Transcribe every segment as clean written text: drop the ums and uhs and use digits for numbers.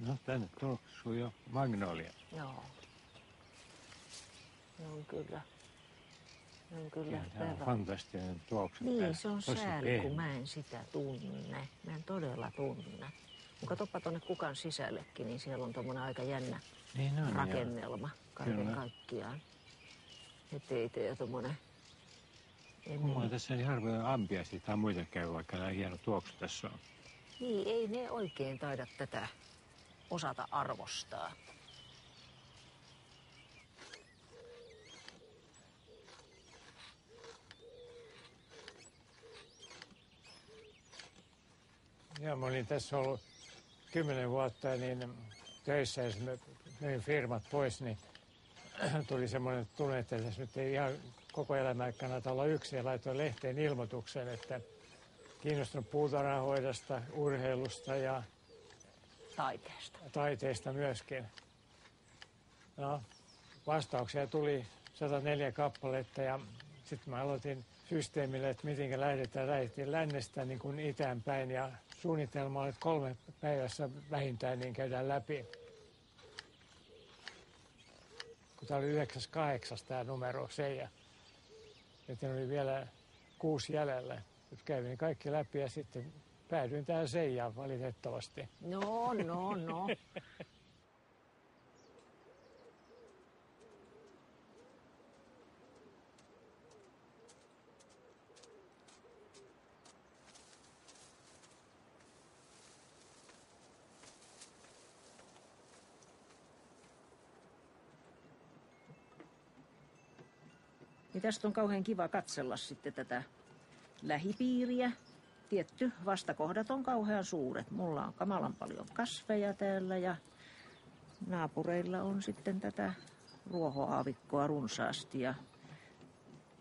No tänne tuoksuu jo magnolia. Joo. Ne on kyllä Tämä on fantastinen tuoksu. Niin, se on tosi sääli, pehmeä. kun mä en sitä tunne. Mä en todella tunne. Mutta katsoppa tuonne kukan sisällekin, niin siellä on tommonen aika jännä rakennelma kaiken kaikkiaan. Eteitä ja tommonen. Mulla on tässä harvoin ampiaisia tai muita käy, vaikka nämä hieno tuoksu tässä on. Niin, ei ne oikein taida tätä osata arvostaa. Joo, mä olin tässä ollut 10 vuotta niin töissä, jos myin firmat pois, niin tuli semmoinen tunne, että tässä nyt ei ihan koko elämää kannata olla yksin, ja laitoin lehteen ilmoituksen, että kiinnostunut puutarhanhoidosta, urheilusta ja taiteesta myöskin. No, vastauksia tuli 104 kappaletta ja sitten mä aloitin systeemille, että miten lähdettiin lännestä niin kuin itään päin ja suunnitelma oli, että 3 päivässä vähintään niin käydään läpi. Kun tämä oli 9.8. tämä numero se ja sitten oli vielä 6 jäljellä. Kävin kaikki läpi ja sitten päädyin tähän Seijaan valitettavasti. No. Niin tästä on kauhean kiva katsella sitten tätä lähipiiriä. Tietty, vastakohdat on kauhean suuret. Mulla on kamalan paljon kasveja täällä ja naapureilla on sitten tätä ruohoaavikkoa runsaasti. Ja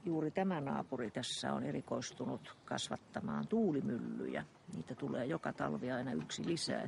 juuri tämä naapuri tässä on erikoistunut kasvattamaan tuulimyllyjä. Niitä tulee joka talvi aina 1 lisää.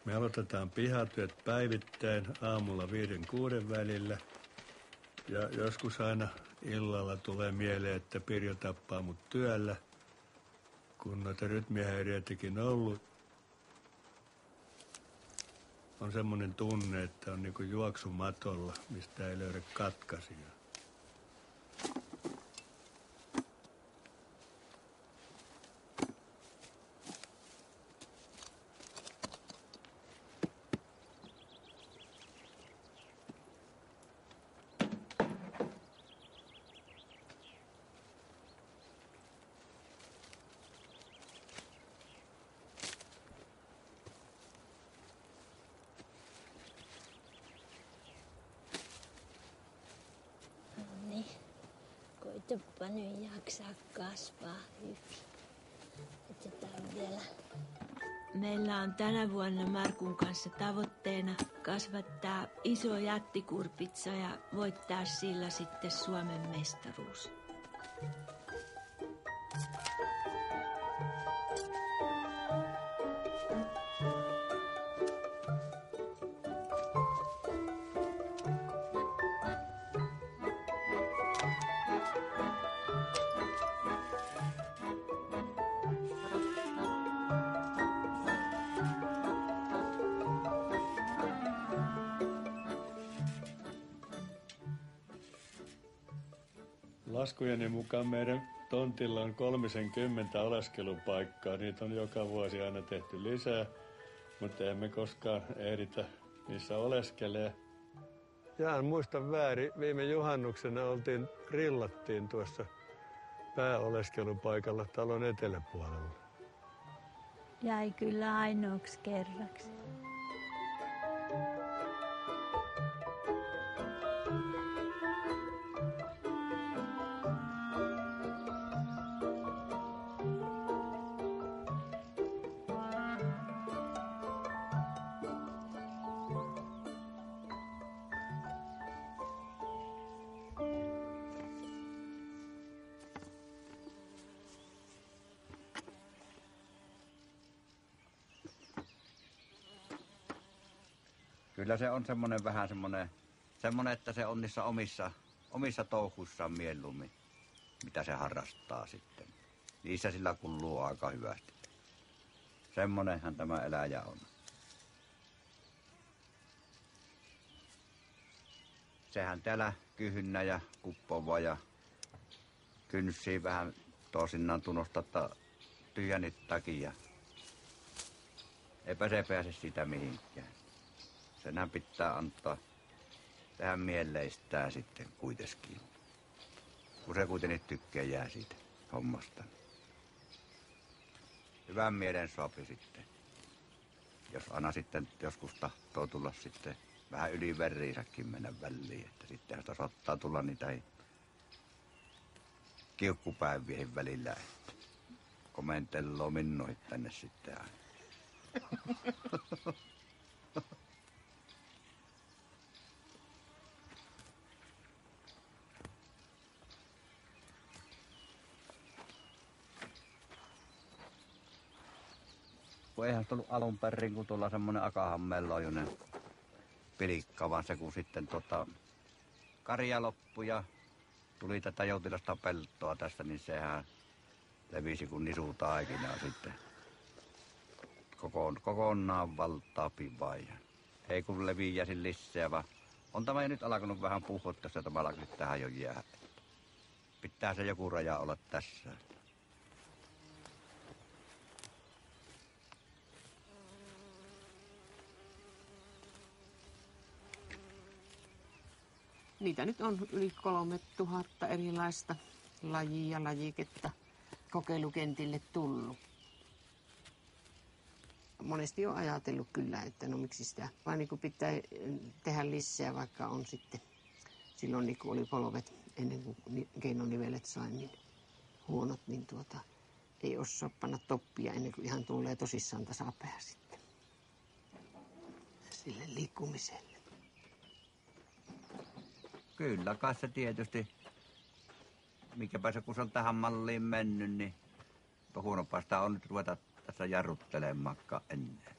Me aloitetaan pihatyöt päivittäin aamulla 5-6 välillä. Ja joskus aina illalla tulee mieleen, että Pirjo tappaa mut työllä, kun noita rytmihäiriöitäkin on ollut. On semmoinen tunne, että on niinku juoksumatolla, mistä ei löydä katkaisijaa. Koitapa nyt jaksaa kasvaa hyvin. Otetaan vielä. Meillä on tänä vuonna Markun kanssa tavoitteena kasvattaa iso jättikurpitsa ja voittaa sillä sitten Suomen mestaruus. Laskujeni mukaan meidän tontilla on 30 oleskelupaikkaa. Niitä on joka vuosi aina tehty lisää, mutta emme koskaan ehditä niissä oleskelee. Jaan muista väärin. Viime juhannuksena grillattiin tuossa pääoleskelupaikalla talon eteläpuolella. Jäi kyllä ainoaksi kerraksi. Kyllä se on semmoinen vähän semmoinen, että se on niissä omissa touhuissaan mieluummin, mitä se harrastaa sitten. Niissä sillä kuluu aika hyvästi. Semmonenhan tämä eläjä on. Sehän täällä kyhynnä ja kuppova ja kynsii vähän toisinaan tunnosta tyhjänit takia. Eipä se pääse sitä mihinkään. Senhän pitää antaa tähän mieleistää sitten kuitenkin. Kun se kuitenkin tykkää jää siitä hommasta. Hyvän mielen sopi sitten. Jos aina sitten joskus tahtoo tulla sitten vähän yli verriisäkin mennä väliin, että sitten sitä saattaa tulla niitä kiukkupäivien välillä, että komenteloo minnuihin tänne sitten aina. Kun eihän sitä ollut alun perin, kun tuolla semmoinen akahammelojuinen pilikka, vaan se kun sitten karja loppui ja tuli tätä joutilasta peltoa tästä, niin sehän levisi kuin nisutaikinaa sitten. Kokonaan valtaa pivaa. Ei kun leviäisi lisää, vaan on tämä nyt alkanut vähän puhua tässä tavalla, että tähän jo jää. Pitää se joku raja olla tässä. Niitä nyt on yli 3000 erilaista lajia ja lajiketta kokeilukentille tullut. Monesti on ajatellut kyllä, että no miksi sitä, vaan niin kuin pitää tehdä lisää, vaikka on sitten silloin niin kuin oli polvet ennen kuin keinonivelet sai niin huonot, niin ei osaa panna toppia ennen kuin ihan tulee tosissaan tasapää sitten sille liikkumiselle. Kyllä kai se tietysti, mikäpä se kun se on tähän malliin mennyt, niin huonompaa sitä on nyt ruveta tässä jarruttelemaankaan ennen.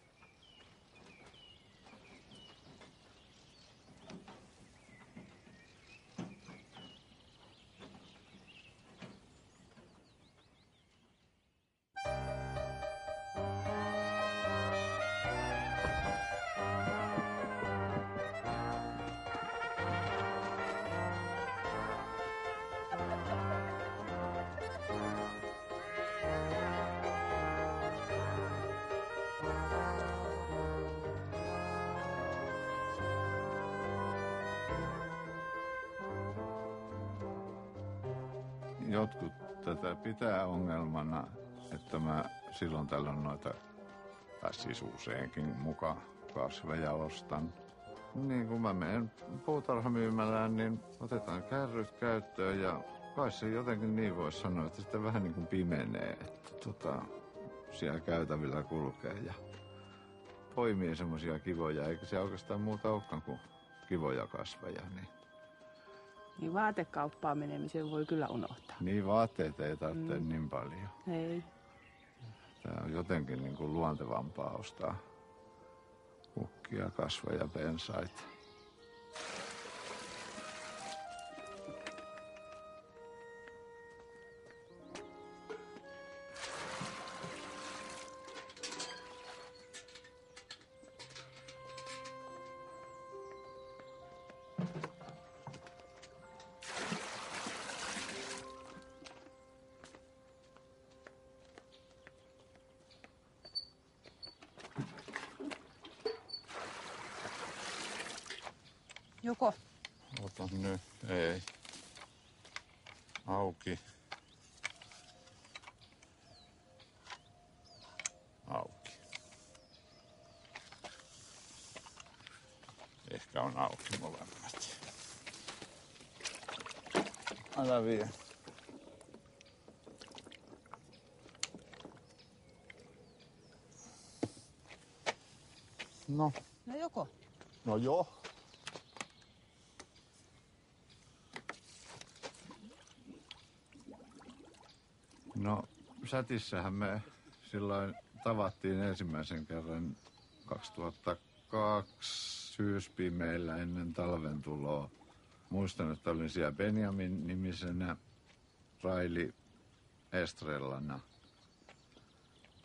Jotkut tätä pitää ongelmana, että mä silloin tällöin noita, tai siis useinkin mukaan kasveja ostan. Niin kun mä menen puutarhamyymälään, niin otetaan kärryt käyttöön ja kai se jotenkin niin voisi sanoa, että sitten vähän niin kuin pimenee, että siellä käytävillä kulkee ja poimii semmoisia kivoja, eikä se oikeastaan muuta olekaan kuin kivoja kasveja. Niin vaatekauppaan menemisen voi kyllä unohtaa. Niin vaatteita ei tarvitse niin paljon. Ei. Tämä on jotenkin niin kuin luontevampaa ostaa kukkia, kasveja, pensaita. Joko? Ota nyt, ei. Auki. Auki. Ehkä on auki molemmat. Älä vie. No. No joko? No joo. No, Sätissähän me silloin tavattiin ensimmäisen kerran 2002 syyspimeillä ennen talven tuloa. Muistan, että olin siellä Benjamin-nimisenä Raili Estrellana.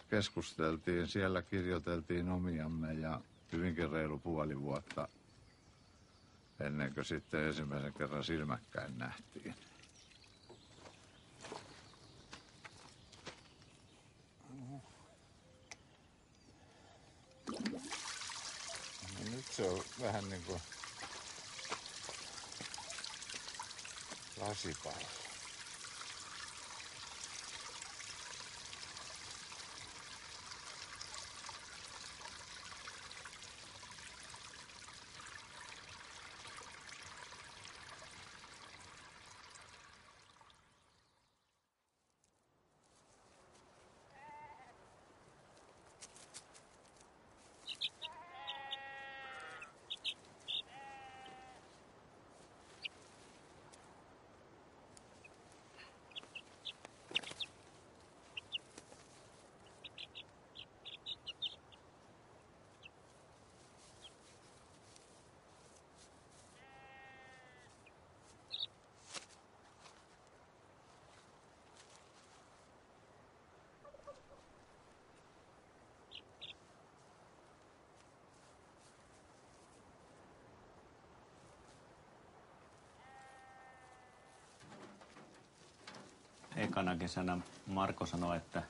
Keskusteltiin, siellä kirjoiteltiin omiamme ja hyvinkin reilu puoli vuotta ennen kuin sitten ensimmäisen kerran silmäkkäin nähtiin. No nyt se on vähän niin kuin lasipallo. Ekana kesänä Marko sanoi, että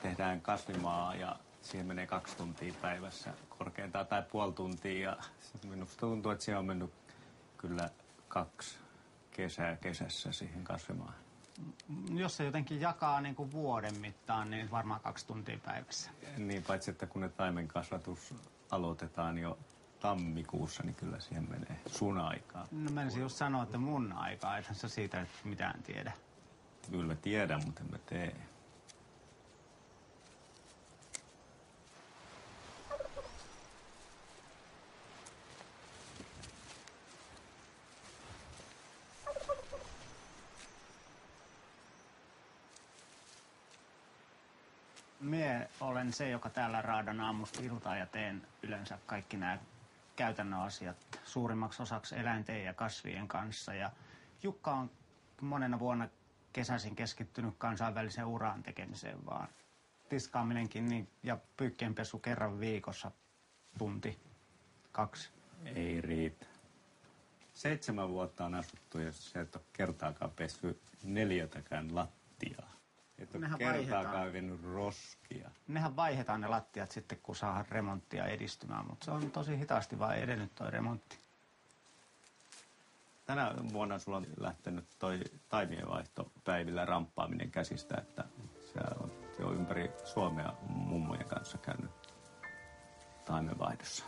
tehdään kasvimaa ja siihen menee 2 tuntia päivässä korkeintaan tai puoli tuntia. Ja minusta tuntuu, että siihen on mennyt kyllä 2 kesää kesässä siihen kasvimaan. Jos se jotenkin jakaa niin kuin vuoden mittaan, niin varmaan 2 tuntia päivässä. Niin, paitsi että kun ne taimenkasvatus aloitetaan jo tammikuussa, niin kyllä siihen menee sun aikaa. No menisin just sanoa, että mun aikaa, ethän sä siitä mitään tiedä. Kyllä tiedän, mutta en mä tee. Mie olen se, joka täällä raadan aamusta iltaan ja teen yleensä kaikki nämä käytännön asiat suurimmaksi osaksi eläinten ja kasvien kanssa. Ja Jukka on monena vuonna kesäisin keskittynyt kansainvälisen uran tekemiseen vaan. Tiskaaminenkin niin, ja pyykkienpesu kerran viikossa, tunti, 2. Ei riitä. 7 vuotta on asuttu ja se et ole kertaakaan pessyt 4 lattiaa. Et ole kertaakaan vienyt roskia. Nehän vaihdetaan ne lattiat sitten, kun saadaan remonttia edistymään, mutta se on tosi hitaasti vaan edennyt toi remontti. Tänä vuonna sulla on lähtenyt toi taimienvaihtopäivillä ramppaaminen käsistä, että sä oot jo ympäri Suomea mummojen kanssa käynyt taimenvaihdossa.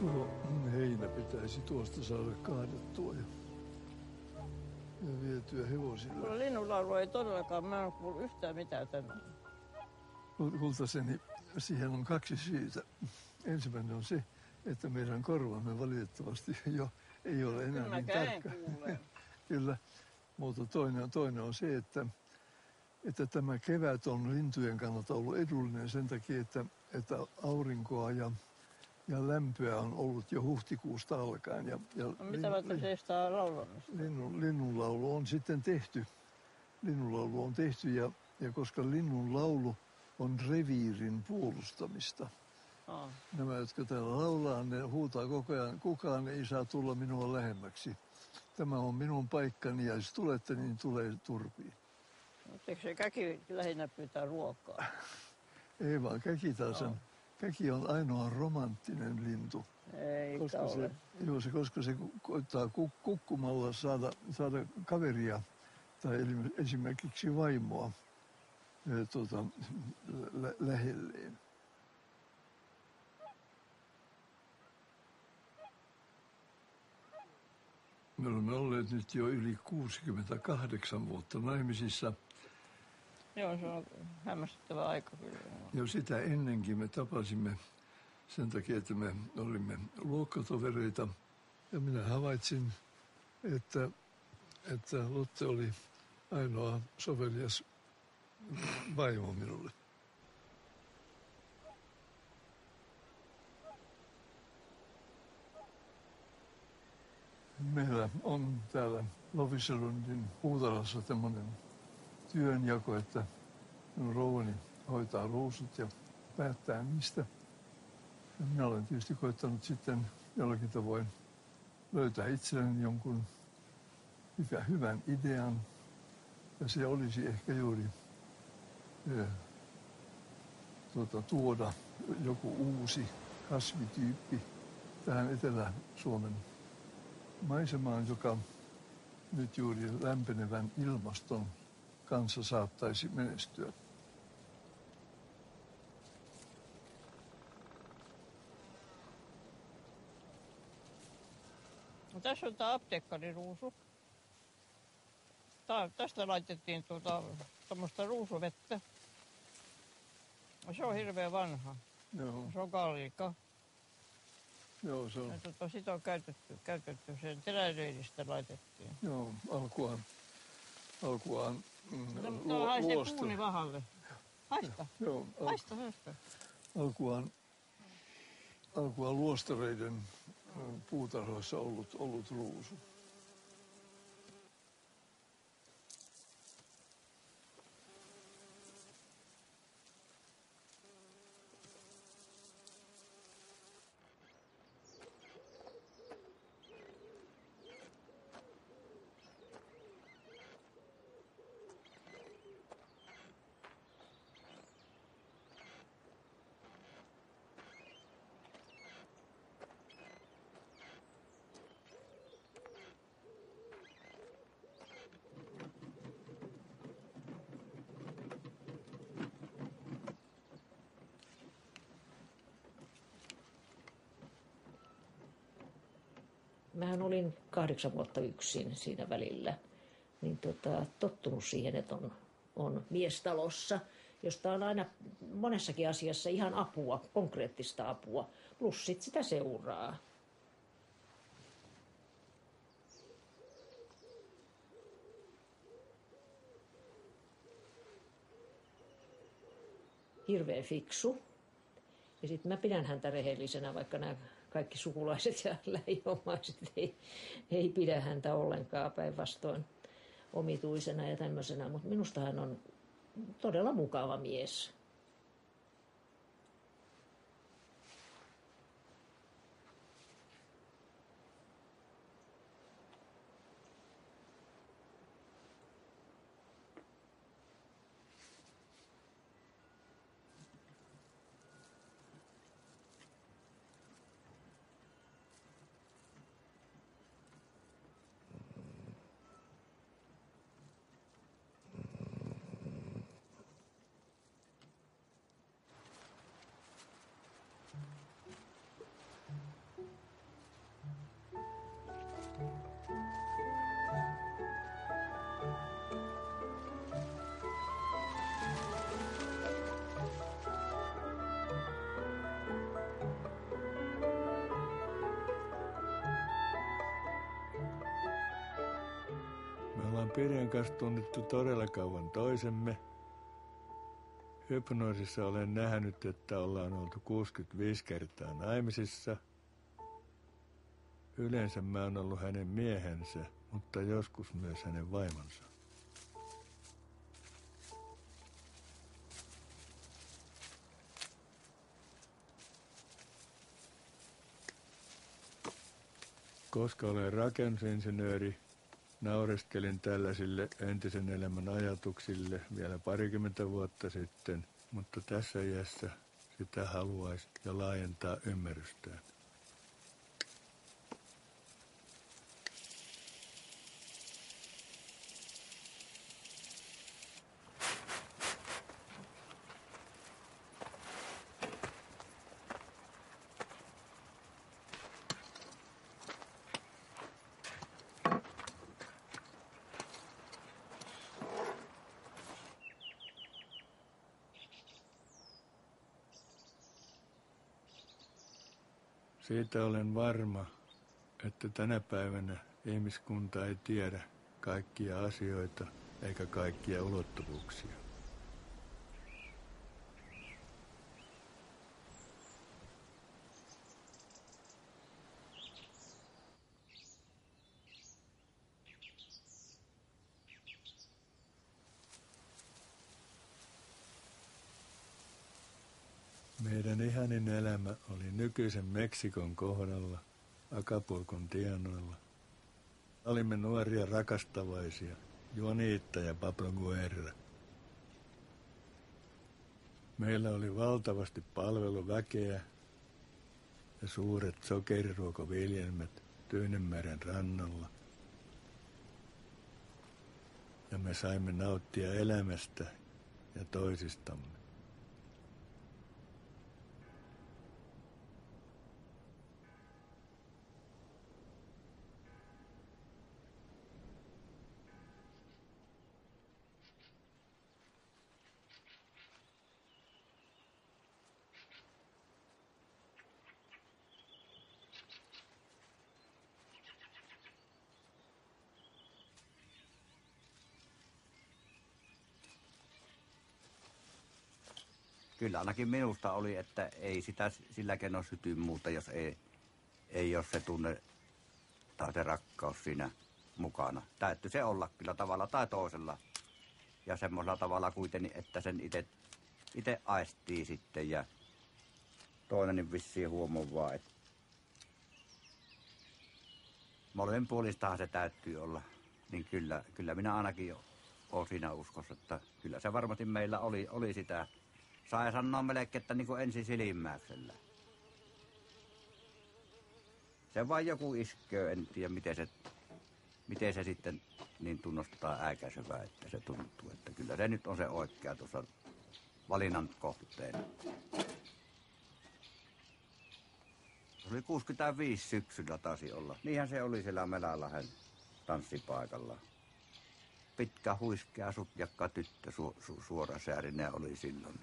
Tuo heinä pitäisi tuosta saada kaadettua ja vietyä hevosille. Mulla linnunlaulu ei todellakaan, mä en ole kuullut yhtään mitään tänään. Kultaseni, siihen on 2 syytä. Ensimmäinen on se, että meidän korvamme valitettavasti jo ei ole enää niin tarkka. Kyllä, mutta toinen on se, että tämä kevät on lintujen kannalta ollut edullinen sen takia, että aurinkoa ja lämpöä on ollut jo huhtikuusta alkaen. No, mitä varten se estää laulamista? Linnunlaulu on sitten tehty. Linnunlaulu on tehty ja koska linnunlaulu on reviirin puolustamista. Nämä, jotka täällä laulaa, ne huutaa koko ajan, kukaan ei saa tulla minua lähemmäksi. Tämä on minun paikkani ja jos tulette, niin tulee turpiin. Mutta eikö se käki lähinnä pyytää ruokaa? Ei vaan käki taas on. Käki on ainoa romanttinen lintu. Koska se koittaa kukkumalla saada kaveria tai esimerkiksi vaimoa lähelleen. Me olemme olleet nyt jo yli 68 vuotta naimisissa. Joo, se on hämmästyttävä aika kyllä. Jo sitä ennenkin me tapasimme sen takia, että me olimme luokkatovereita. Ja minä havaitsin, että Lotte oli ainoa sovelias vaimo minulle. Meillä on täällä Loviselundin puutarhassa tämmöinen työnjako, että minun rouvani hoitaa ruusut ja päättää mistä. Ja minä olen tietysti koittanut sitten jollakin tavoin löytää itselleni jonkun hyvän idean. Ja se olisi ehkä juuri tuoda joku uusi kasvityyppi tähän Etelä-Suomen maisemaan, joka nyt juuri lämpenevän ilmaston kanssa saattaisi menestyä. No, tässä on tämä apteekkariruusu. Tästä laitettiin tuommoista ruusuvettä. Se on hirveän vanha. Joo. Se on kallikka. Joo, se on. Ja sitä on käytetty sen teräleidistä laitettiin. Joo, alkuaan Tämä haisee puuni vahalle. Haista. Joo, Haista. alkuaan luostareiden puutarhoissa ollut ruusu. Mähän olin 8 vuotta yksin siinä välillä, niin tottunut siihen, että on mies talossa, josta on aina monessakin asiassa ihan apua, konkreettista apua, plus sit sitä seuraa. Hirveän fiksu. Ja sitten mä pidän häntä rehellisenä, vaikka nämä kaikki sukulaiset ja lähiomaiset ei pidä häntä ollenkaan, päinvastoin omituisena ja tämmöisenä. Mutta minusta hän on todella mukava mies. Pirjan kanssa tunnettu todella kauan toisemme. Hypnoosissa olen nähnyt, että ollaan oltu 65 kertaa naimisissa. Yleensä mä oon ollut hänen miehensä, mutta joskus myös hänen vaimonsa. Koska olen rakennusinsinööri, naureskelin tällaisille entisen elämän ajatuksille vielä 20 vuotta sitten, mutta tässä iässä sitä haluaisi ja laajentaa ymmärrystään. Siitä olen varma, että tänä päivänä ihmiskunta ei tiedä kaikkia asioita eikä kaikkia ulottuvuuksia. Meidän ihanin elämä oli nykyisen Meksikon kohdalla, Acapulcon tienoilla. Olimme nuoria rakastavaisia, Juanita ja Pablo Guerra. Meillä oli valtavasti palveluväkeä ja suuret sokeriruokoviljelmät Tyynenmeren rannalla. Ja me saimme nauttia elämästä ja toisistamme. Kyllä ainakin minusta oli, että ei sitä sillä keinoin syty muuta, jos ei ole se tunne tai se rakkaus siinä mukana. Täytyy se olla kyllä tavalla tai toisella. Ja semmoisella tavalla kuitenkin, että sen itse aistii sitten ja toinen niin vissiin huomaa, että molemmin puolistahan se täytyy olla. Niin kyllä minä ainakin olen siinä uskossa, että kyllä se varmasti meillä oli sitä. Sai sanoa melkein, että niin kuin ensi silmäyksellä. Se vaan joku iskee, en tiedä miten se sitten niin tunnustaa äikäisevää, että se tuntuu, että kyllä se nyt on se oikea tuossa valinnan kohteen. Se oli 65 syksyllä taisi olla. Niinhän se oli siellä Melälahden tanssipaikalla. Pitkä huiskea sutjakka tyttö, suorasäärinen oli silloin.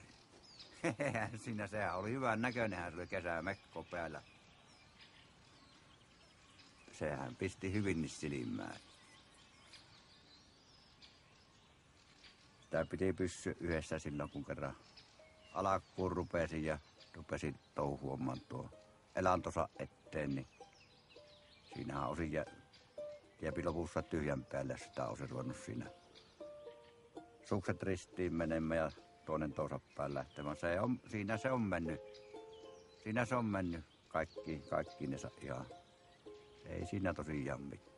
Siinä sehän oli hyvän näköinenhän, se oli kesämekko päällä. Sehän pisti hyvin silmään. Sitä piti pysyä yhdessä silloin, kun kerran alkuun rupesin touhuamaan tuo elantonsa eteen, niin siinähän osin jääpi lopussa tyhjän päälle, sitä olisi ruvennut siinä sukset ristiin menemään ja toinen toisa päin lähtemään. Siinä se on mennyt kaikki ne ihan. Ei siinä tosiaan mitään.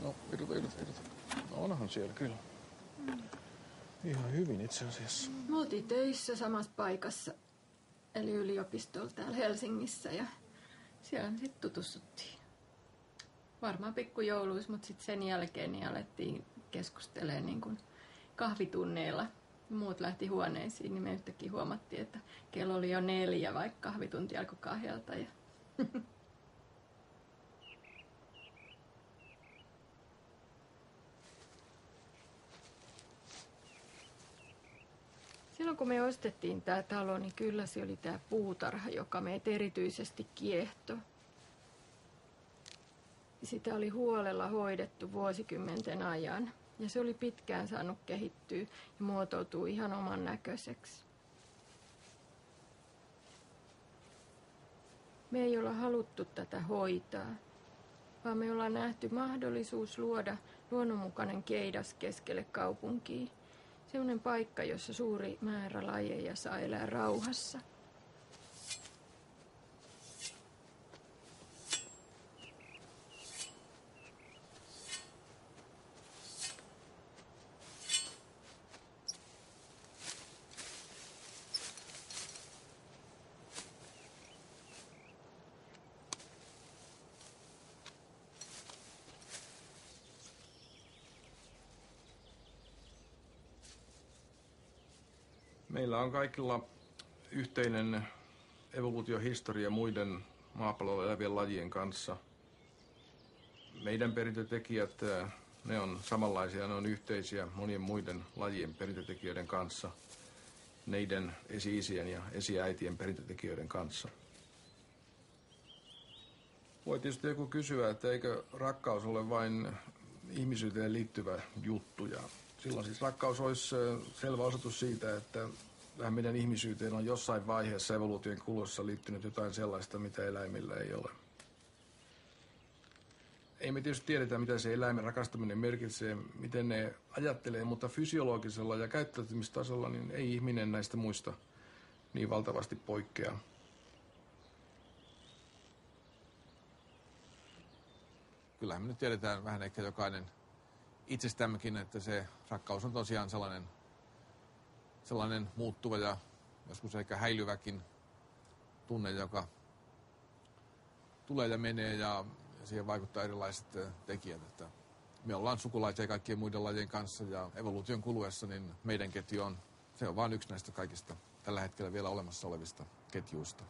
No, irrota. No, onhan siellä kyllä. Ihan hyvin itse asiassa. Me oltiin töissä samassa paikassa, eli yliopistolla täällä Helsingissä, ja siellä sitten tutustuttiin. Varmaan pikkujouluissa, mutta sitten sen jälkeen niin alettiin keskustelemaan niin kuin kahvitunneilla. Muut lähti huoneisiin, niin me yhtäkkiä huomattiin, että kello oli jo 4, vaikka kahvitunti alkoi 2. Ja silloin kun me ostettiin tämä talo, niin kyllä se oli tämä puutarha, joka meitä erityisesti kiehtoi. Sitä oli huolella hoidettu vuosikymmenten ajan. Ja se oli pitkään saanut kehittyä ja muotoutua ihan oman näköiseksi. me ei olla haluttu tätä hoitaa, vaan me ollaan nähty mahdollisuus luoda luonnonmukainen keidas keskelle kaupunkiin. Sellainen paikka, jossa suuri määrä lajeja saa elää rauhassa. Meillä on kaikilla yhteinen evoluutiohistoria muiden maapallolla elävien lajien kanssa. Meidän perintötekijät, ne on samanlaisia, ne on yhteisiä monien muiden lajien perintötekijöiden kanssa, neiden esi-isien ja esiäitien perintötekijöiden kanssa. Voi tietysti joku kysyä, että eikö rakkaus ole vain ihmisyyteen liittyvä juttu. Ja silloin siis rakkaus olisi selvä osoitus siitä, että vähän meidän ihmisyyteen on jossain vaiheessa evoluution kuluessa liittynyt jotain sellaista, mitä eläimillä ei ole. Ei me tietysti tiedetä, mitä se eläimen rakastaminen merkitsee, miten ne ajattelee, mutta fysiologisella ja käyttäytymistasolla niin ei ihminen näistä muista niin valtavasti poikkea. Kyllähän me nyt tiedetään vähän ehkä jokainen itsestämmekin, että se rakkaus on tosiaan sellainen muuttuva ja joskus ehkä häilyväkin tunne, joka tulee ja menee ja siihen vaikuttaa erilaiset tekijät. Että me ollaan sukulaisia kaikkien muiden lajien kanssa ja evoluution kuluessa niin meidän ketju on vain yksi näistä kaikista tällä hetkellä vielä olemassa olevista ketjuista.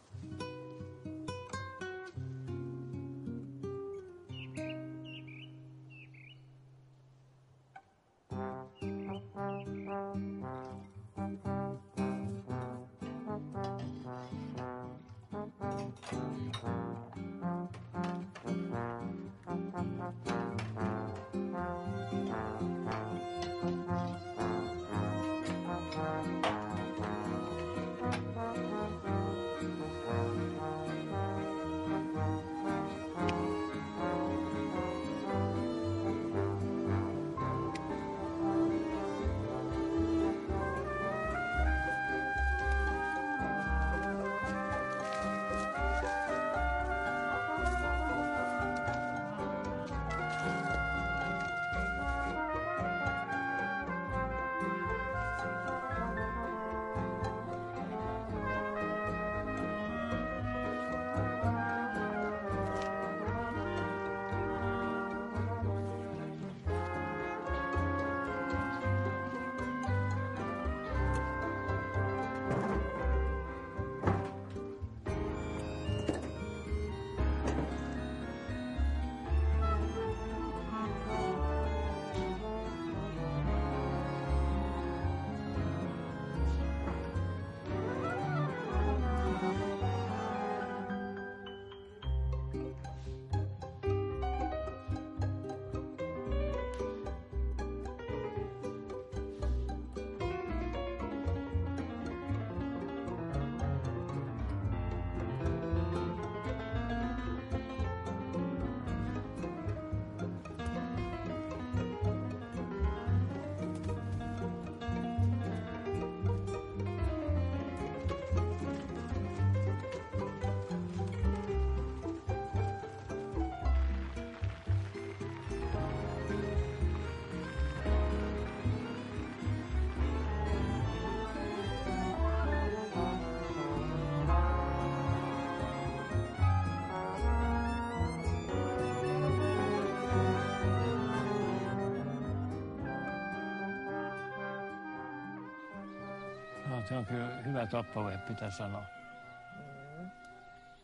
Se on kyllä hyvä toppavehje, pitää sanoa.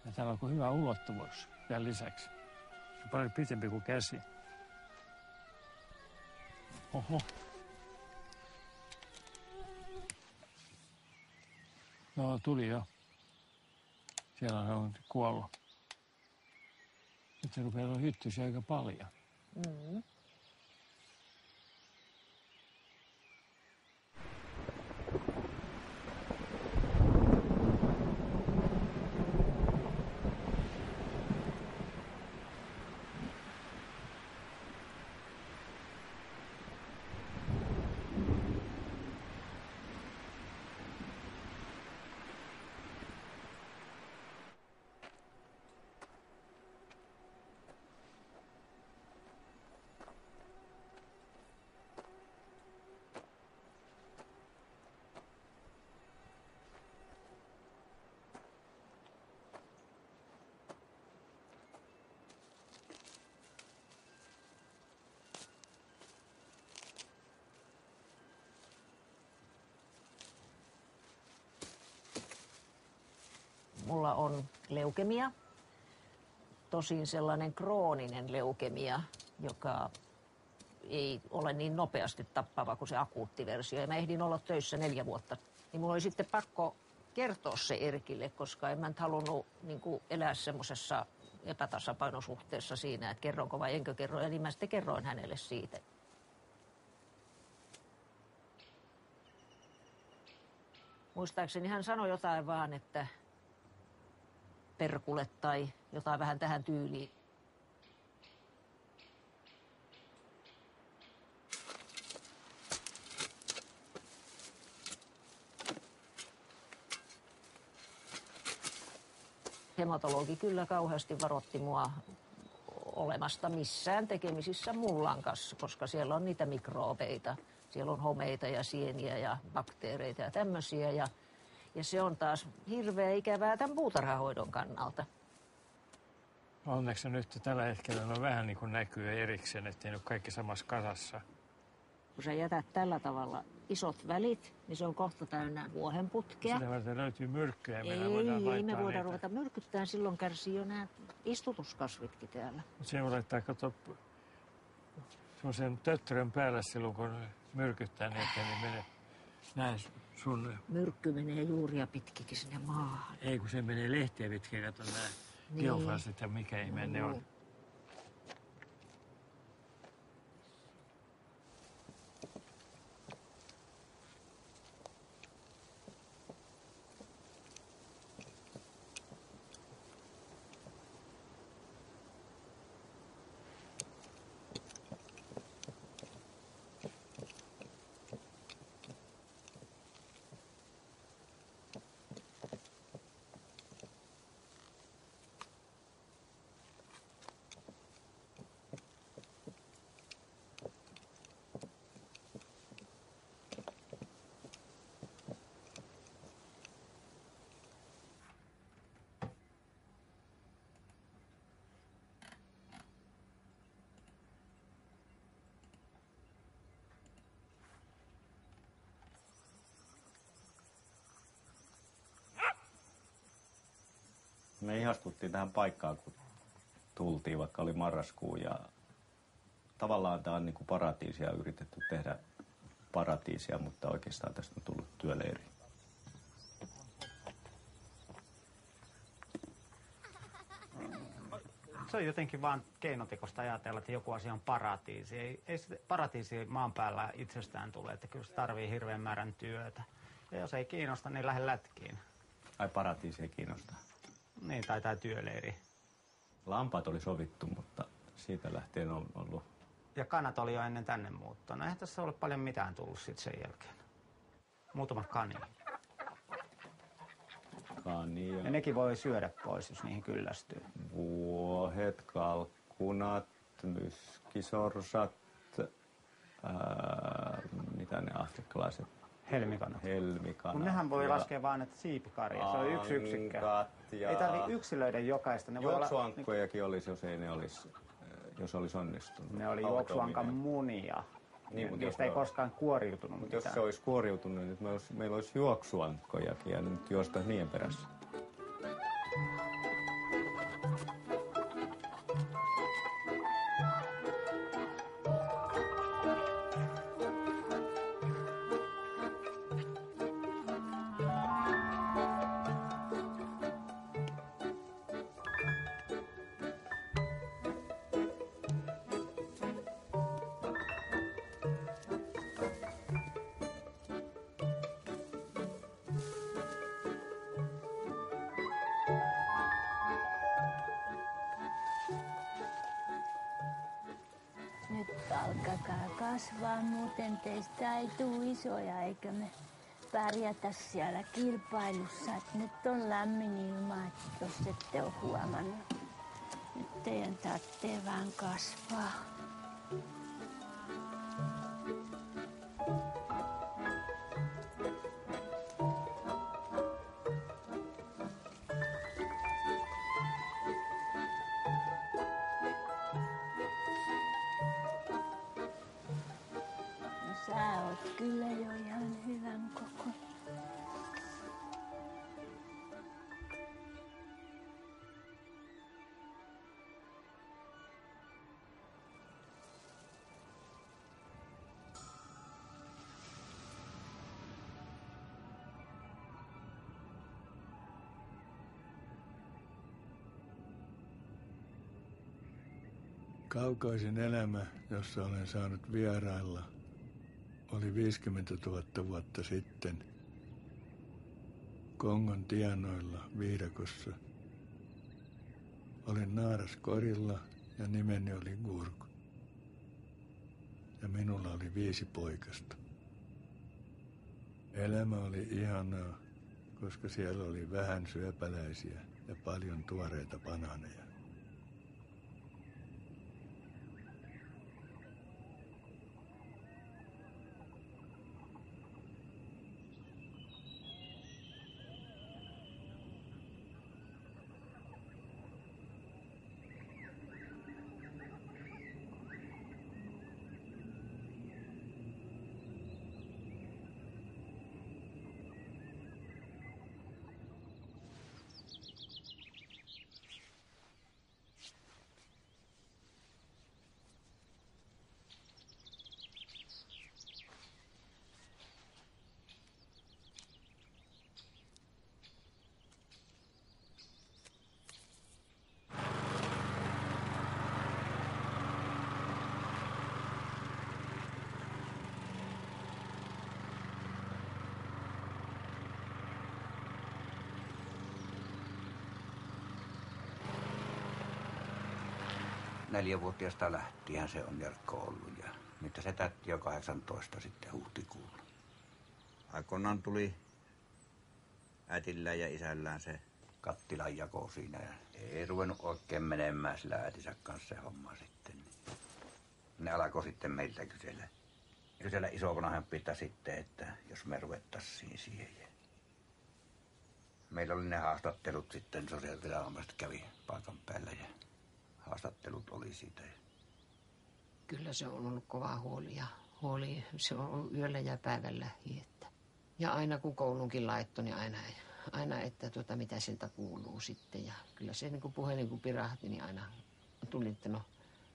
Ja täällä on hyvä ulottuvuus vielä lisäksi. Se on paljon pitempi kuin käsi. Oho. No, tuli jo. Siellä on kuollut. Nyt se rupeaa olla hyttysiä aika paljon. Mm. Mulla on leukemia, tosin sellainen krooninen leukemia, joka ei ole niin nopeasti tappava kuin se akuuttiversio. Ja mä ehdin olla töissä 4 vuotta. Niin mulla oli sitten pakko kertoa se Erkille, koska en mä nyt halunnut niin kuin elää semmoisessa epätasapainosuhteessa siinä, että kerronko vai enkö kerro. Ja niin mä sitten kerroin hänelle siitä. Muistaakseni hän sanoi jotain vaan, että perkule tai jotain vähän tähän tyyliin. Hematologi kyllä kauheasti varoitti mua olemasta missään tekemisissä mullan kanssa, koska siellä on niitä mikroobeita. Siellä on homeita ja sieniä ja bakteereita ja tämmöisiä. Ja se on taas hirveän ikävää tämän puutarhahoidon kannalta. Onneksi nyt tällä hetkellä on vähän niin kuin näkyy erikseen, ettei ole kaikki samassa kasassa. Kun sä jätät tällä tavalla isot välit, niin se on kohta täynnä vuohenputkea. Sitä varten löytyy myrkkyjä ja Ei me voidaan ruveta myrkyttämään, silloin kärsii jo nämä istutuskasvitkin täällä. Se voi laittaa, kato, semmoisen töttörön päällä silloin, kun myrkyttää niin, ettei ne mene näin sun... Myrkky menee juuria pitkikin sinne maahan. Ei, kun se menee lehtiä pitkin, kato nämä geofasit ja mikä ihme ne on. Me ihastuttiin tähän paikkaan, kun tultiin, vaikka oli marraskuu. Ja tavallaan tämä on niin kuin paratiisia, yritetty tehdä paratiisia, mutta oikeastaan tästä on tullut työleiri. Se on jotenkin vaan keinotekoista ajatella, että joku asia on paratiisi. Ei se paratiisi maan päällä itsestään tule, että kyllä se tarvii hirveän määrän työtä. Ja jos ei kiinnosta, niin lähde lätkiin. Ai paratiisi ei kiinnosta? Niin, tai tämä työleiri. Lampaat oli sovittu, mutta siitä lähtien on ollut... Ja kanat oli jo ennen tänne muuttoa. No eihän tässä ole paljon mitään tullut sitten sen jälkeen. Muutamat kania. Kania. Ja nekin voi syödä pois, jos niihin kyllästyy. Vuohet, kalkkunat, myskisorsat, mitä ne afrikkalaiset? Helmikanat. Helmikanat. Mutta nehän voi laskea vaan, että siipikarja. Se on yksi yksikkö. Ja... Ei tarvitse yksilöidä jokaista. Juoksuankkojakin olisi, jos olisi onnistunut. Ne oli juoksuankan munia. Niin, niistä ei koskaan kuoriutunut mitään. Jos se olisi kuoriutunut, niin meillä olisi juoksuankkojakin ja nyt juostaisi niiden perässä. Alkakaa kasvaa, muuten teistä ei tule isoja eikä me pärjätä siellä kilpailussa. Et nyt on lämmin ilma, jos ette ole huomannut. Nyt teidän tarvitsee vaan kasvaa. Sä oot kyllä jo ihan hyvän koko. Kaukaisin elämä, jossa olen saanut vierailla, oli 50 000 vuotta sitten Kongon tienoilla viidakossa. Olin naaraskorilla ja nimeni oli Gurk. Ja minulla oli 5 poikasta. Elämä oli ihanaa, koska siellä oli vähän syöpäläisiä ja paljon tuoreita banaaneja. Neljävuotiaasta lähtien se on Jarkko ollut ja nyt se täytti jo 18 sitten huhtikuulla. Aikoinaan tuli äitillään ja isällään se kattilan jako siinä ja ei ruvennut oikein menemään sillä äitinsä kanssa se homma sitten. Ne alkoi sitten meiltä kysellä isovanhempilta sitten, että jos me ruvettaisiin siihen. Meillä oli ne haastattelut sitten, sosiaaliviranomaiset kävi paikan päällä ja haastattelut oli siitä. Kyllä se on ollut kova huoli. Se on ollut yöllä ja päivällä. Ja aina kun koulunkin laittoi, niin aina että mitä siltä kuuluu sitten. Ja kyllä se niin kuin puhelin kun pirahti, niin aina tuli, että no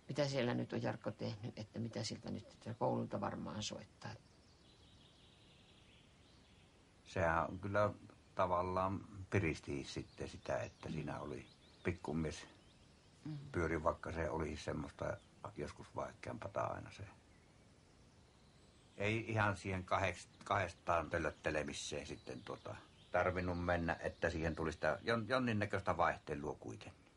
mitä siellä nyt on Jarkko tehnyt, että mitä siltä nyt, että koululta varmaan soittaa. Sehän on kyllä tavallaan piristi sitten sitä, että siinä oli pikkumies pyöri, vaikka se oli semmoista joskus vaikeampaa aina se. Ei ihan siihen kahdestaan pöllöttelemiseen sitten tarvinnut mennä, että siihen tuli sitä jonninnäköistä vaihtelua kuitenkin.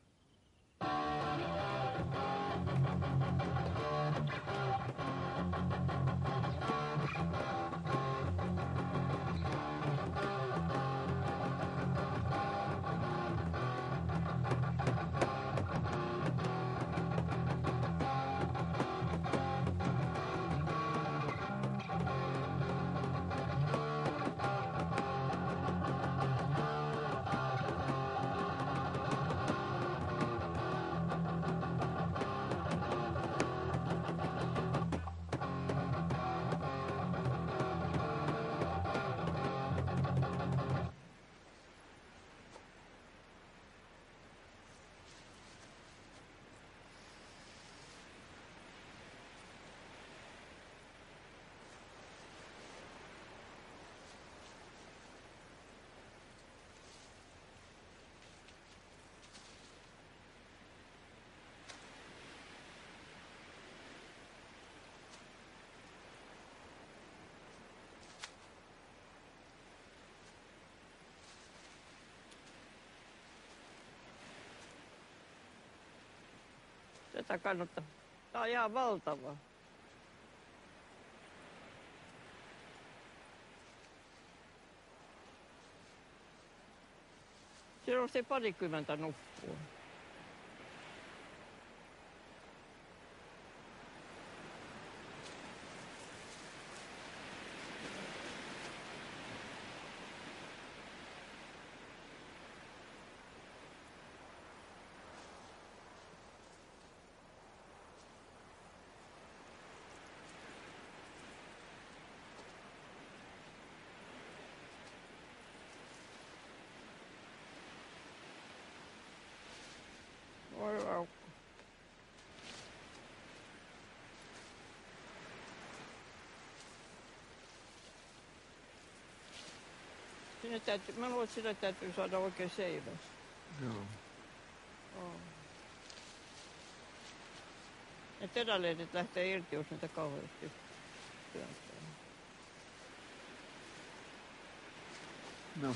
Tätä kannattaa. Tämä on ihan valtava. Siinä on se 20 nuppua. Oi aukko. Mä luulen, että sitä täytyy saada oikein seiväs. Joo. Oh. Ja teräleidit lähtee irti, jos niitä kauheasti työntää. No.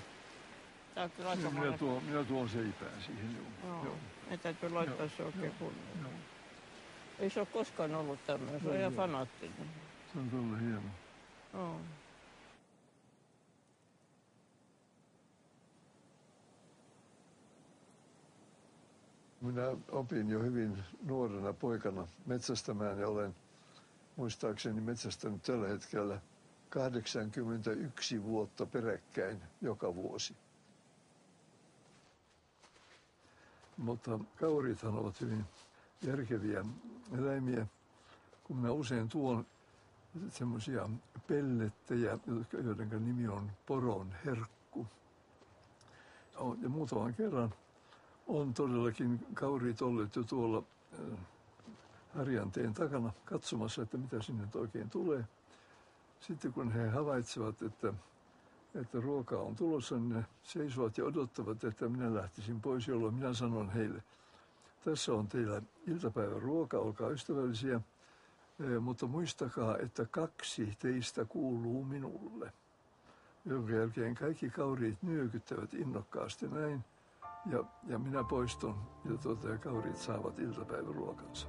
Täytyy laittaa minä tuon seipään siihen. Joo. Ne täytyy laittaa se oikein kunnolla. Ei se ole koskaan ollut tämmöinen, se on ihan fanaattinen. Se on todella hieno. Joo. Minä opin jo hyvin nuorena poikana metsästämään ja olen muistaakseni metsästänyt tällä hetkellä 81 vuotta peräkkäin joka vuosi. Mutta kaurithan ovat hyvin järkeviä eläimiä, kun minä usein tuon semmoisia pellettejä, joiden nimi on poron herkku. Ja muutaman kerran on todellakin kauriit olleet jo tuolla Harjanteen takana katsomassa, että mitä sinne oikein tulee. Sitten kun he havaitsevat, että ruokaa on tulossa, niin ne seisovat ja odottavat, että minä lähtisin pois, jolloin minä sanon heille, tässä on teillä iltapäivän ruoka, olkaa ystävällisiä, mutta muistakaa, että 2 teistä kuuluu minulle. Jonka jälkeen kaikki kauriit nyökyttävät innokkaasti näin, ja minä poistun, ja kauriit saavat iltapäivän ruokansa.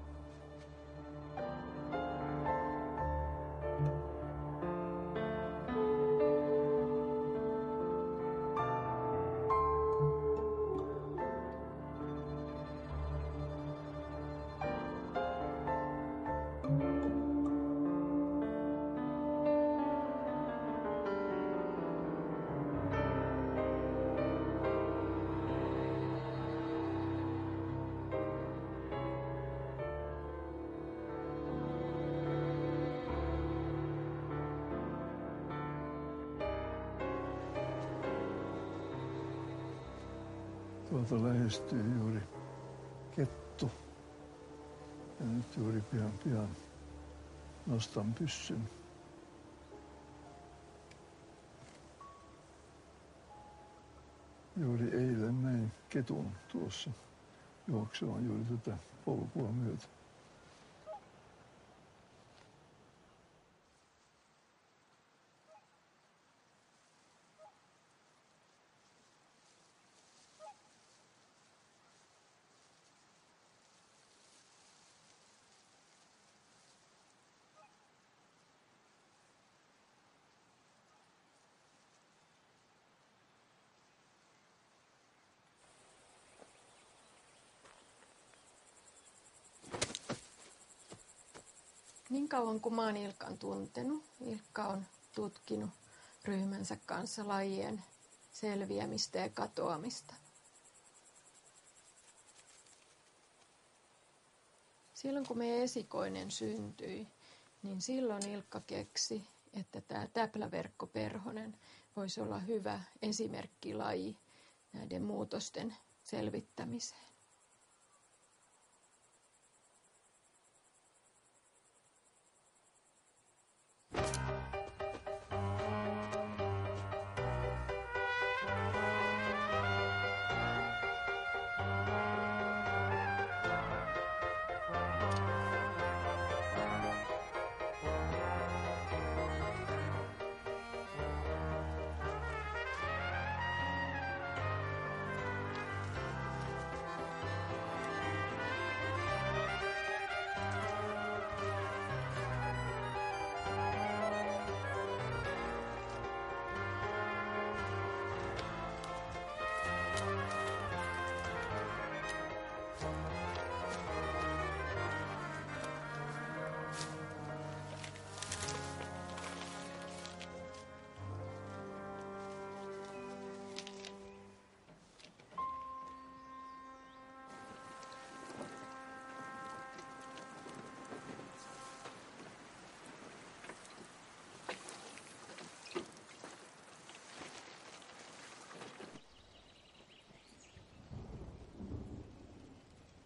Tuolta lähestyy juuri kettu. Ja nyt juuri pian nostan pyssyn. Juuri eilen näin ketun tuossa juoksemaan juuri tätä polkua myötä. Niin kauan kuin mä oon Ilkan tuntenut, Ilkka on tutkinut ryhmänsä kanssa lajien selviämistä ja katoamista. Silloin kun meidän esikoinen syntyi, niin silloin Ilkka keksi, että tämä täpläverkkoperhonen voisi olla hyvä esimerkkilaji näiden muutosten selvittämiseen.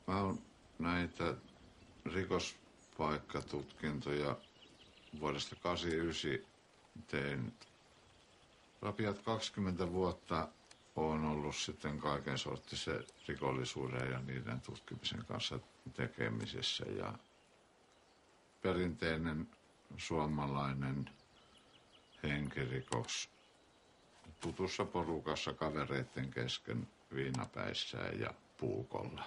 Mä oon näitä rikospaikkatutkintoja vuodesta 1989 tein. Rapiat 20 vuotta on ollut sitten kaiken sorttisen rikollisuuden ja niiden tutkimisen kanssa tekemisessä. Ja perinteinen suomalainen henkirikos tutussa porukassa kavereiden kesken viinapäissään ja puukolla.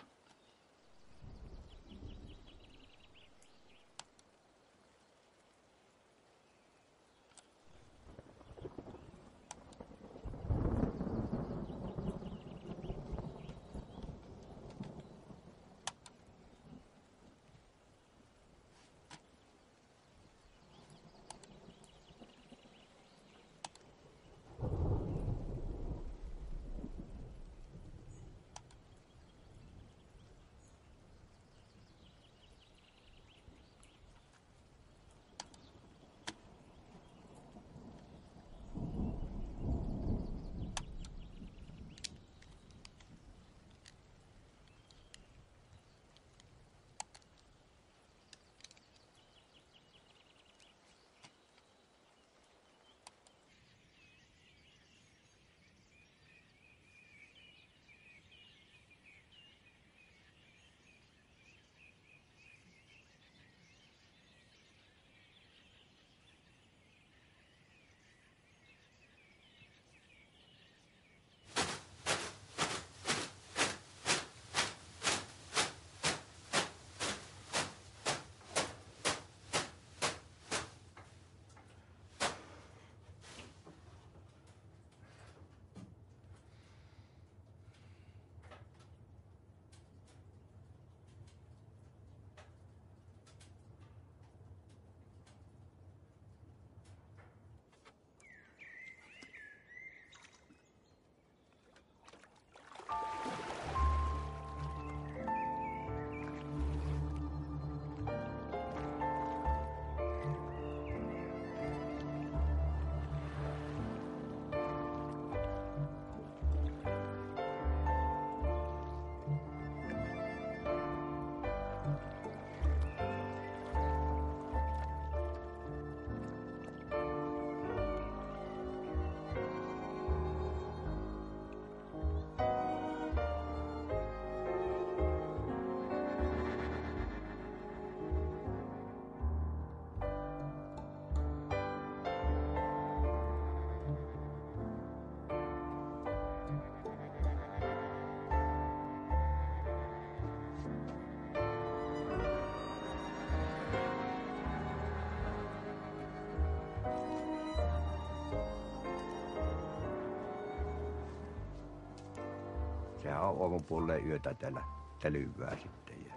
Sehän on aamupuoleen yötä täällä telyvää sitten. Ja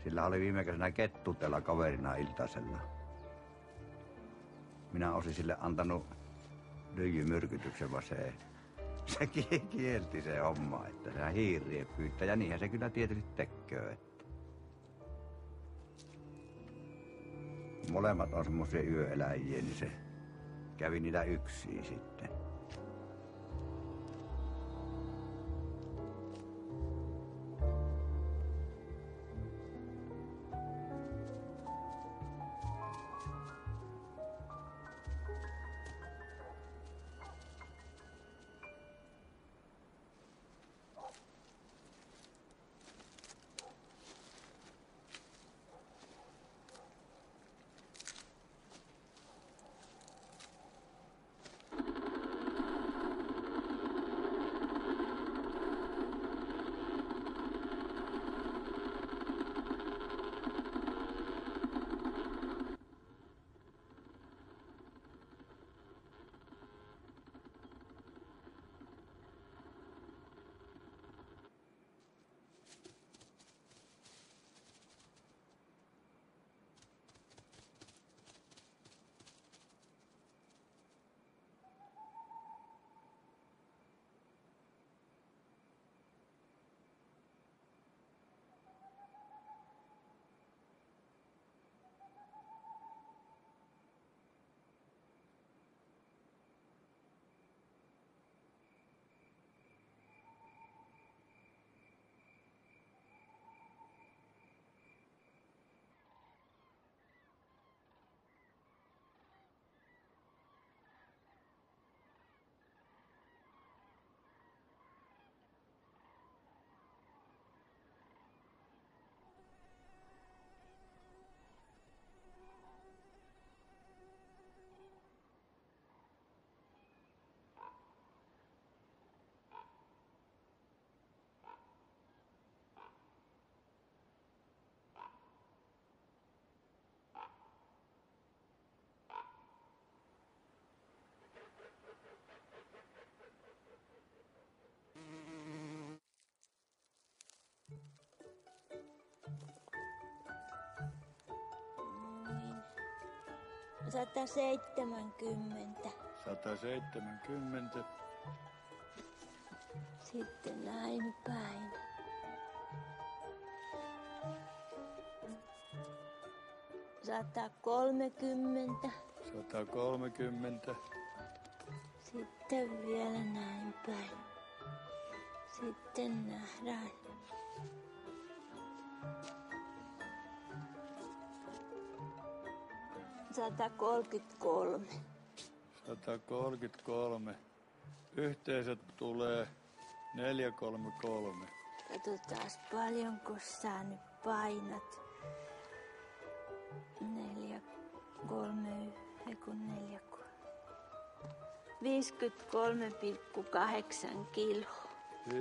sillä oli viime kesänä kettu täällä kaverina iltasella. Minä olisin sille antanut lyijymyrkytyksen, vaan se kielti se homma, että sehän hiiriä pyytää. Ja niinhän se kyllä tietysti tekee. Molemmat on semmoisia yöeläjiä, niin se kävi niitä yksin sitten. 170. 170. Sitten näin päin. 130. 130. Sitten vielä näin päin. Sitten nähdään. 133. 133. Yhteensä tulee 433. Katsotaan paljonko sä nyt painat. 53,8 kiloa. 53,8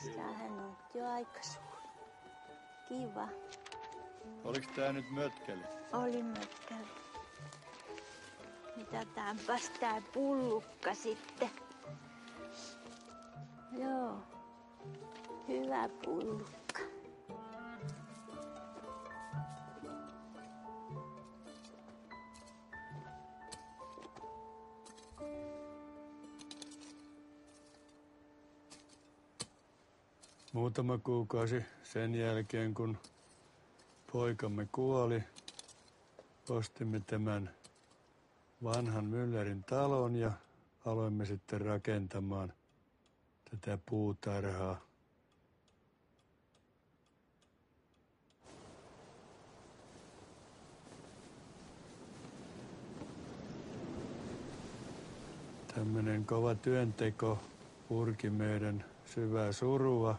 kiloa. Hän on jo aika suuri. Kiva. Oliko tää nyt mötkeli? Oli mötkeli. Mitataanpas tää pullukka sitten. Joo. Hyvä pullukka. Muutama kuukausi sen jälkeen, kun poikamme kuoli, ostimme tämän vanhan myllärin talon ja aloimme sitten rakentamaan tätä puutarhaa. Tämmöinen kova työnteko purki meidän syvää surua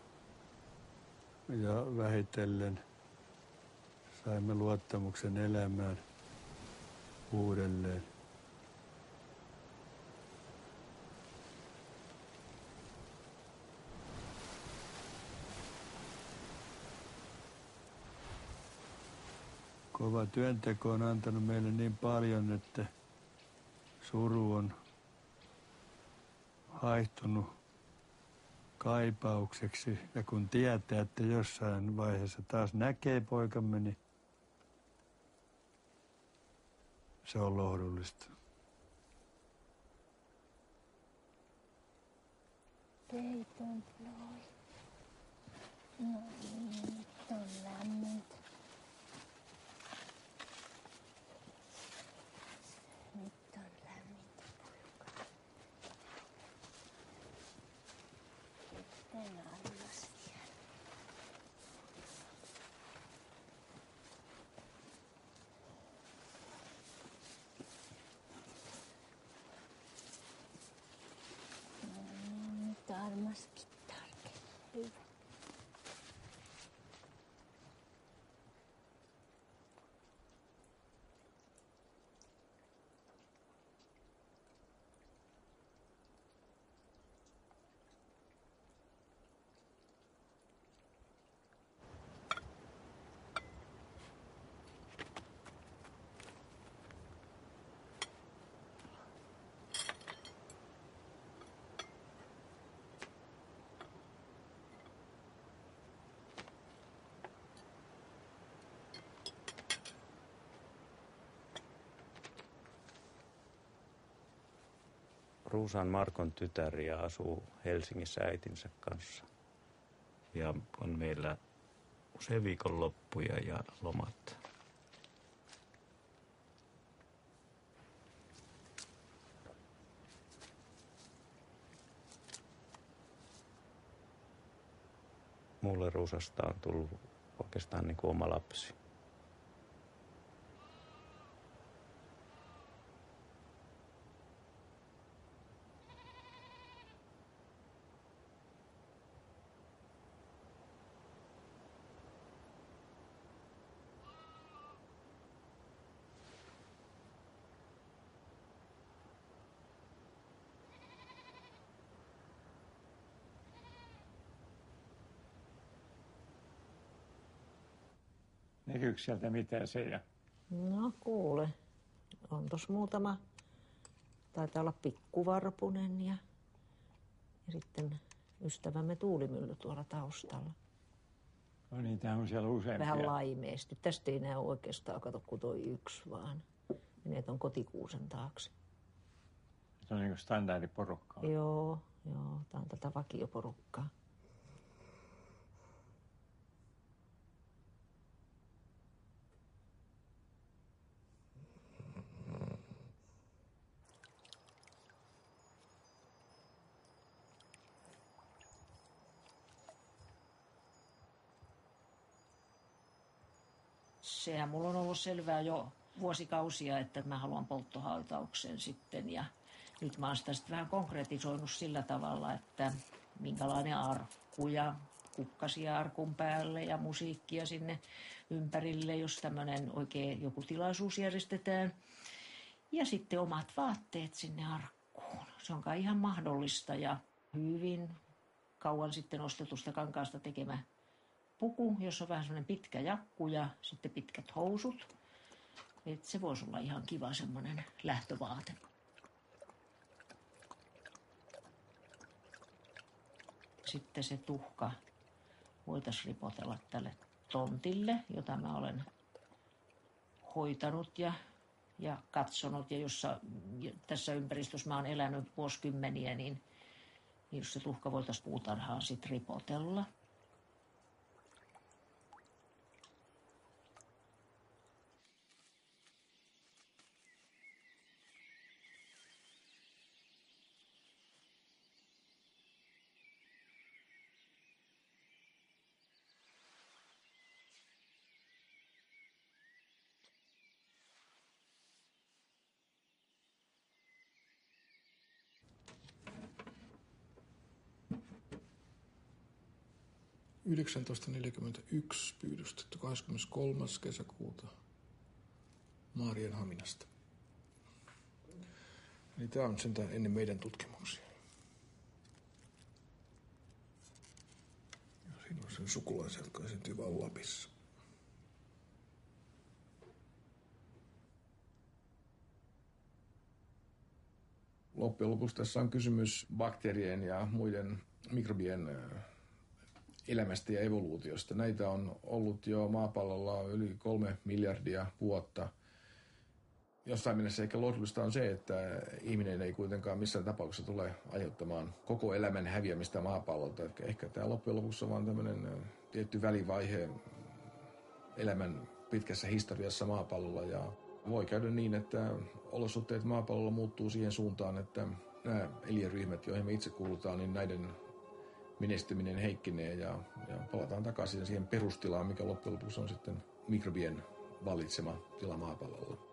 ja vähitellen saimme luottamuksen elämään uudelleen. Kova työnteko on antanut meille niin paljon, että suru on haihtunut kaipaukseksi. Ja kun tietää, että jossain vaiheessa taas näkee poikamme, niin se on lohdullista. Peiton ploi. No niin, nyt on lämmintä. Nyt on lämmintä poika. Sitten annas vielä. No niin, nyt armaskin tarkemmin. Hyvä. Ruusan Markon tytär ja asuu Helsingissä äitinsä kanssa. Ja on meillä usein viikonloppuja ja lomat. Mulle Ruusasta on tullut oikeastaan niin kuin oma lapsi. Näkyykö sieltä mitään siellä? No kuule, on tos muutama. Taitaa olla pikkuvarpunen ja sitten ystävämme tuulimylly tuolla taustalla. No niitä on siellä useampia. Vähän laimeesti. Tästä ei näe oikeastaan, kato kun toi yksi vaan. Menee ton kotikuusen taakse. Se on niin kuin standardiporukkaa. Joo, tää on tätä vakioporukkaa. Sehän mulla on ollut selvää jo vuosikausia, että mä haluan polttohautauksen sitten. Ja nyt mä oon sitä sitten vähän konkretisoinut sillä tavalla, että minkälainen arkku ja kukkasia arkun päälle ja musiikkia sinne ympärille, jos tämmöinen oikein joku tilaisuus järjestetään. Ja sitten omat vaatteet sinne arkkuun. Se on kai ihan mahdollista ja hyvin kauan sitten ostetusta kankaasta tekemä puku, jossa on vähän semmoinen pitkä jakku ja sitten pitkät housut. Et se voisi olla ihan kiva semmoinen lähtövaate. Sitten se tuhka voitaisiin ripotella tälle tontille, jota mä olen hoitanut ja katsonut. Ja jossa tässä ympäristössä mä oon elänyt vuosikymmeniä, niin jos se tuhka voitaisiin puutarhaan sitten ripotella. – 1941 pyydystetty 23. kesäkuuta Maarianhaminasta. Eli tämä on sentään ennen meidän tutkimuksia. Ja siinä on sen sukulaisia, jotka esiintyy vaan Lapissa. Loppujen lopuksi tässä on kysymys bakteerien ja muiden mikrobien elämästä ja evoluutiosta. Näitä on ollut jo maapallolla yli 3 miljardia vuotta. Jossain mielessä ehkä lohdullista on se, että ihminen ei kuitenkaan missään tapauksessa tule aiheuttamaan koko elämän häviämistä maapallolta. Ehkä tämä loppujen lopuksi on vaan tämmöinen tietty välivaihe elämän pitkässä historiassa maapallolla. Ja voi käydä niin, että olosuhteet maapallolla muuttuu siihen suuntaan, että nämä eliöryhmät, joihin me itse kuulutaan, niin näiden menestyminen heikkenee ja palataan takaisin siihen perustilaan, mikä loppujen lopuksi on sitten mikrobien vallitsema tila maapallolla.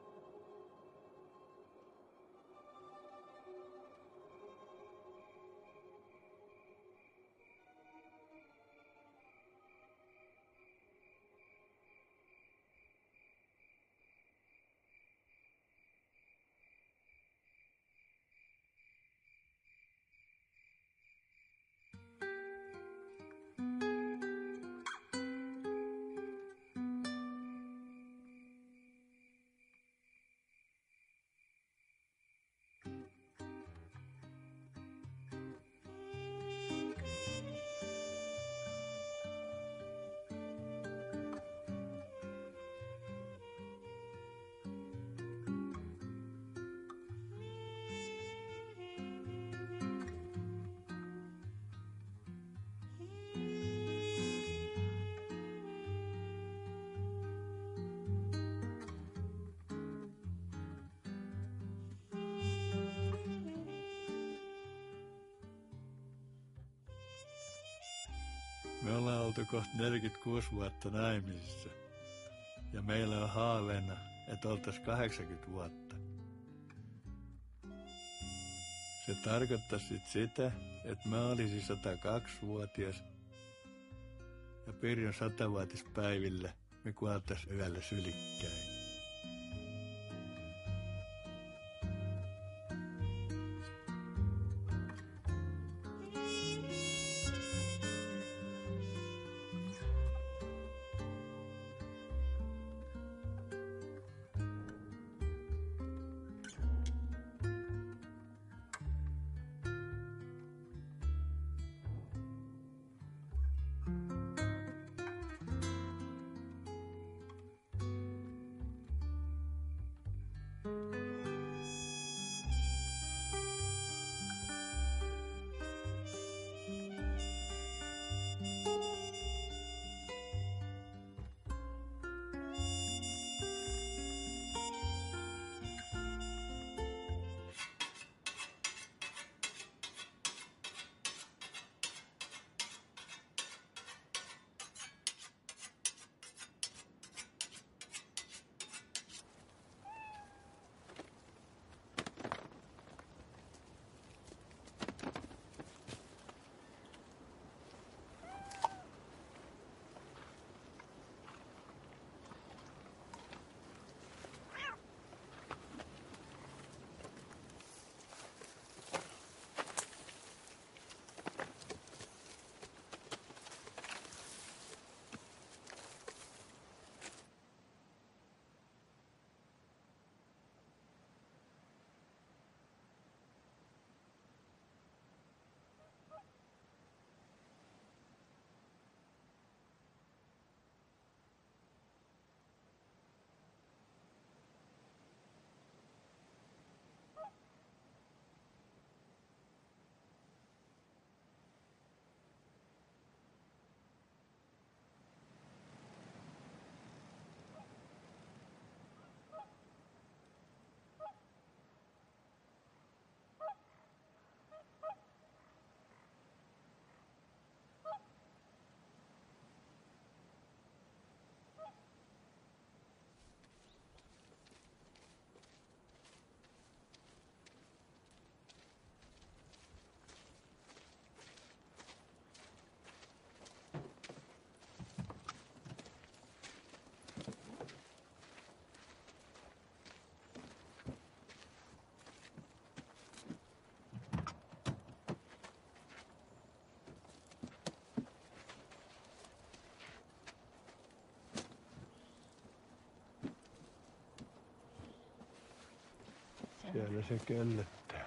Me ollaan oltu kohta 46 vuotta naimisissa. Ja meillä on haaveena, että oltaisiin 80 vuotta. Se tarkoittaisi sit sitä, että mä olisin 102-vuotias. Ja Pirjon 100-vuotispäivillä me kuoltaisiin yöllä sylikkäin. Siellä se köllöttää.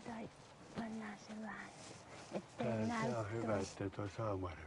Tai pannaan se vähän, ettei Tää näyttäisi. on hyvä, ettei toi saamari